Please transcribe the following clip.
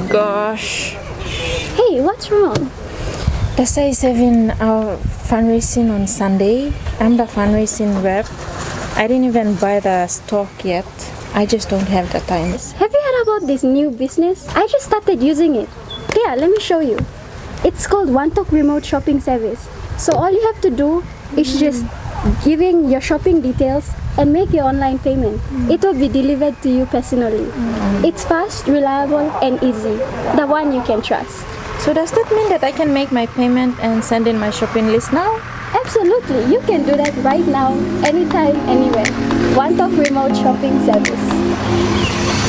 gosh. Hey, what's wrong? The say is having our fundraising on Sunday. I'm the fundraising rep. I didn't even buy the stock yet. I just don't have the time. Have you heard about this new business? I just started using it. Here, let me show you. It's called Wantok Remote Shopping Service. So all you have to do is just giving your shopping details and make your online payment. It will be delivered to you personally. It's fast, reliable, and easy. The one you can trust. So does that mean that I can make my payment and send in my shopping list now? Absolutely, you can do that right now, anytime, anywhere. Wantok Remote Shopping Service.